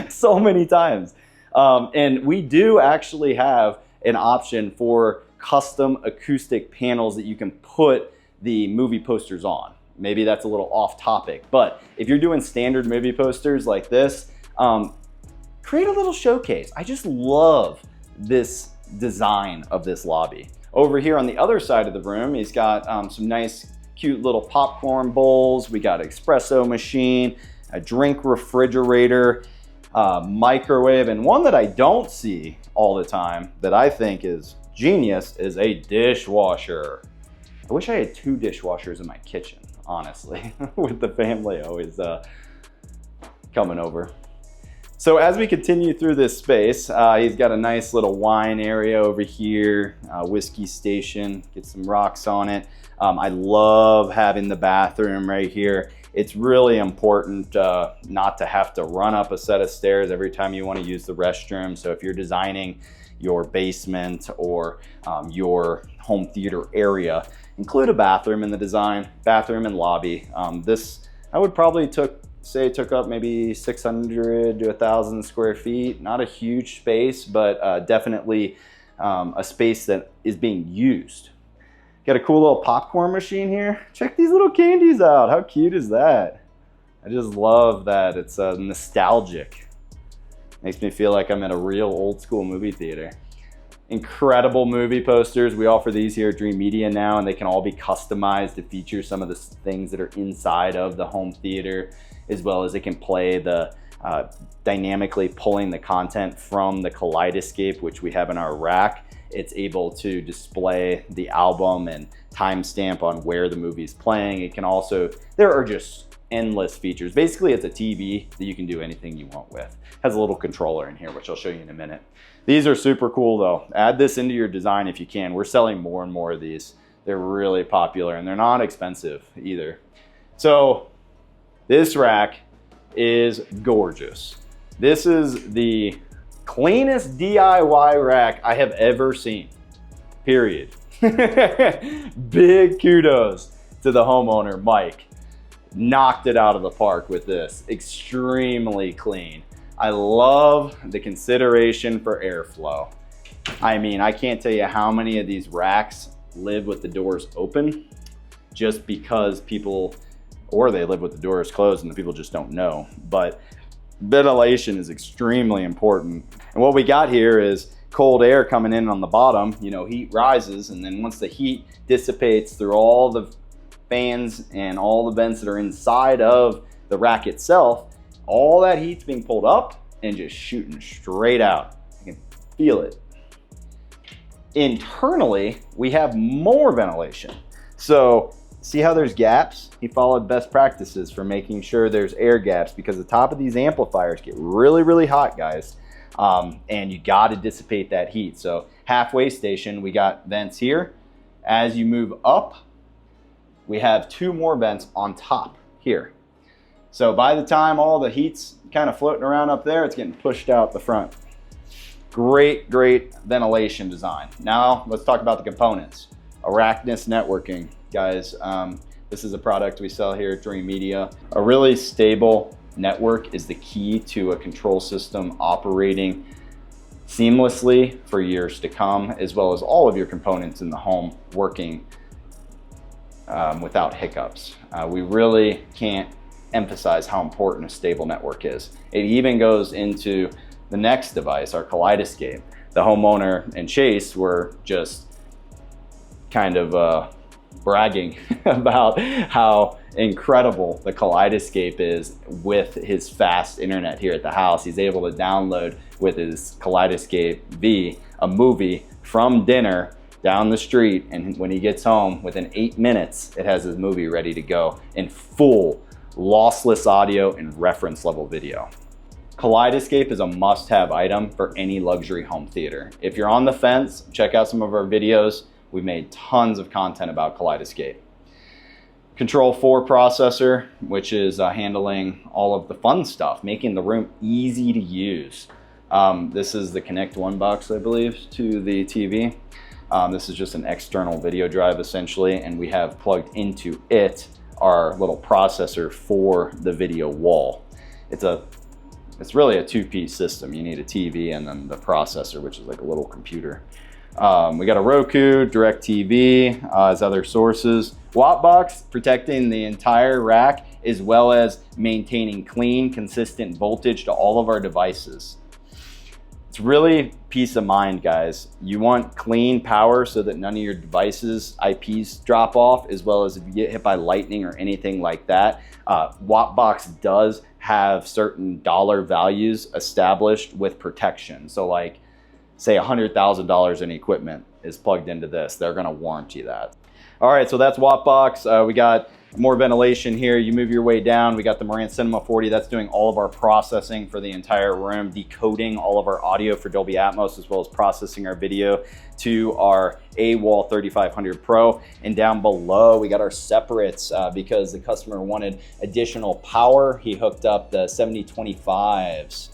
so many times. And we do actually have an option for custom acoustic panels that you can put the movie posters on. Maybe that's a little off topic, but if you're doing standard movie posters like this, create a little showcase. I just love this design of this lobby. Over here on the other side of the room, he's got some nice, cute little popcorn bowls. We got an espresso machine, a drink refrigerator, microwave, and one that I don't see all the time that I think is genius is a dishwasher. I wish I had 2 dishwashers in my kitchen, honestly, with the family always coming over. So as we continue through this space, he's got a nice little wine area over here, whiskey station, get some rocks on it. I love having the bathroom right here. It's really important not to have to run up a set of stairs every time you want to use the restroom. So if you're designing your basement or your home theater area, include a bathroom in the design, bathroom and lobby. This, I would probably took up maybe 600 to 1,000 square feet. Not a huge space, but definitely a space that is being used. Got a cool little popcorn machine here. Check these little candies out. How cute is that? I just love that. It's nostalgic. Makes me feel like I'm at a real old school movie theater. Incredible movie posters. We offer these here at Dream Media now, and they can all be customized to feature some of the things that are inside of the home theater, as well as it can play the dynamically pulling the content from the Kaleidescape, which we have in our rack. It's able to display the album and timestamp on where the movie's playing. It can also, there are just endless features. Basically, it's a TV that you can do anything you want with. Has a little controller in here, which I'll show you in a minute. These are super cool though. Add this into your design if you can. We're selling more and more of these. They're really popular and they're not expensive either. So this rack is gorgeous. This is the cleanest DIY rack I have ever seen, period. Big kudos to the homeowner, Mike. Knocked it out of the park with this. Extremely clean. I love the consideration for airflow. I mean, I can't tell you how many of these racks live with the doors open just because people, or they live with the doors closed and the people just don't know. But ventilation is extremely important. And what we got here is cold air coming in on the bottom, you know, heat rises, and then once the heat dissipates through all the fans and all the vents that are inside of the rack itself, all that heat's being pulled up and just shooting straight out. You can feel it. Internally, we have more ventilation. So see how there's gaps? He followed best practices for making sure there's air gaps, because the top of these amplifiers get really, really hot, guys. And you got to dissipate that heat. So halfway station, we got vents here. As you move up, we have 2 more vents on top here. So by the time all the heat's kind of floating around up there, it's getting pushed out the front. Great, great ventilation design. Now let's talk about the components. Arachnus networking, guys. This is a product we sell here at Dream Media. A really stable network is the key to a control system operating seamlessly for years to come, as well as all of your components in the home working without hiccups. We really can't emphasize how important a stable network is. It even goes into the next device, our Kaleidescape. The homeowner and Chase were just kind of bragging about how incredible the Kaleidescape is with his fast internet here at the house. He's able to download with his Kaleidescape V a movie from dinner down the street, and when he gets home, within 8 minutes, it has his movie ready to go in full lossless audio and reference level video. Kaleidescape is a must-have item for any luxury home theater. If you're on the fence, check out some of our videos. We've made tons of content about Kaleidescape. Control 4 processor, which is handling all of the fun stuff, making the room easy to use. This is the Connect One box, I believe, to the TV. This is just an external video drive essentially, and we have plugged into it our little processor for the video wall. It's really a 2-piece system. You need a TV and then the processor, which is like a little computer. We got a Roku, DirecTV as other sources. WattBox protecting the entire rack, as well as maintaining clean, consistent voltage to all of our devices. It's really peace of mind, guys. You want clean power so that none of your devices' IPs drop off, as well as if you get hit by lightning or anything like that. WattBox does have certain dollar values established with protection. So like, say $100,000 in equipment is plugged into this, they're gonna warranty that. All right, so that's WattBox. We got more ventilation here. You move your way down, we got the Marantz Cinema 40. That's doing all of our processing for the entire room, decoding all of our audio for Dolby Atmos, as well as processing our video to our A-Wall 3500 Pro. And down below, we got our separates because the customer wanted additional power. He hooked up the 7025s.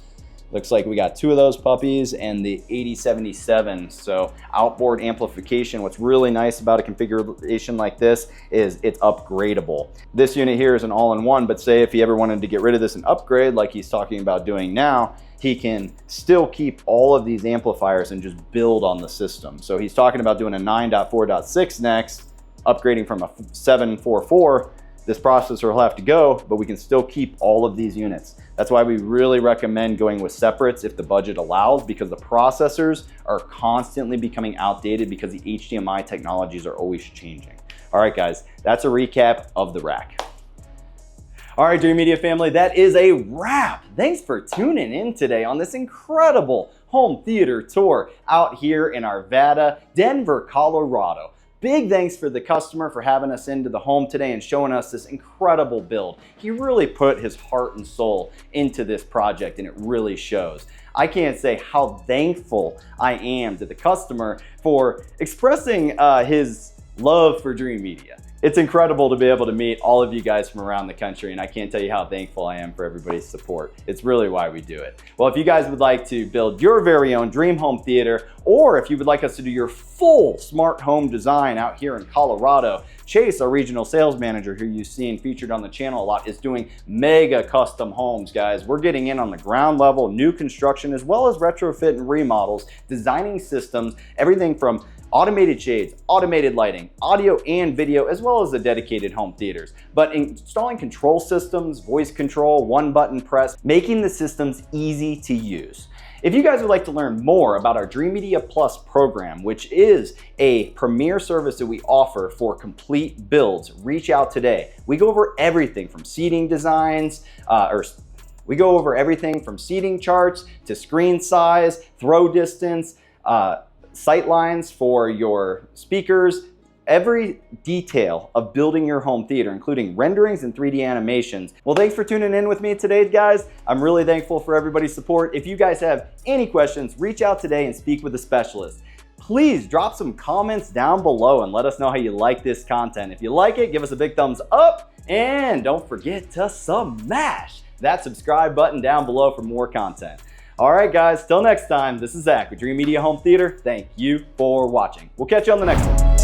Looks like we got 2 of those puppies and the 8077. So outboard amplification. What's really nice about a configuration like this is it's upgradable. This unit here is an all-in-one, but say if he ever wanted to get rid of this and upgrade like he's talking about doing now, he can still keep all of these amplifiers and just build on the system. So he's talking about doing a 9.4.6 next, upgrading from a 744. This processor will have to go, but we can still keep all of these units. That's why we really recommend going with separates if the budget allows, because the processors are constantly becoming outdated because the HDMI technologies are always changing. All right, guys, that's a recap of the rack. All right, Dream Media family, that is a wrap. Thanks for tuning in today on this incredible home theater tour out here in Arvada, Denver, Colorado. Big thanks for the customer for having us into the home today and showing us this incredible build. He really put his heart and soul into this project, and it really shows. I can't say how thankful I am to the customer for expressing his love for Dream Media. It's incredible to be able to meet all of you guys from around the country, and I can't tell you how thankful I am for everybody's support. It's really why we do it. Well, if you guys would like to build your very own dream home theater, or if you would like us to do your full smart home design out here in Colorado, Chase, our regional sales manager, who you've seen featured on the channel a lot, is doing mega custom homes, guys. We're getting in on the ground level, new construction, as well as retrofit and remodels, designing systems, everything from automated shades, automated lighting, audio and video, as well as the dedicated home theaters. But installing control systems, voice control, one button press, making the systems easy to use. If you guys would like to learn more about our Dream Media Plus program, which is a premier service that we offer for complete builds, reach out today. We go over everything from seating designs, we go over everything from seating charts to screen size, throw distance, sight lines for your speakers, every detail of building your home theater, including renderings and 3D animations. Well, thanks for tuning in with me today, guys. I'm really thankful for everybody's support. If you guys have any questions, reach out today and speak with a specialist. Please drop some comments down below and let us know how you like this content. If you like it, give us a big thumbs up, and don't forget to smash that subscribe button down below for more content. All right, guys, till next time, this is Zach with Dream Media Home Theater. Thank you for watching. We'll catch you on the next one.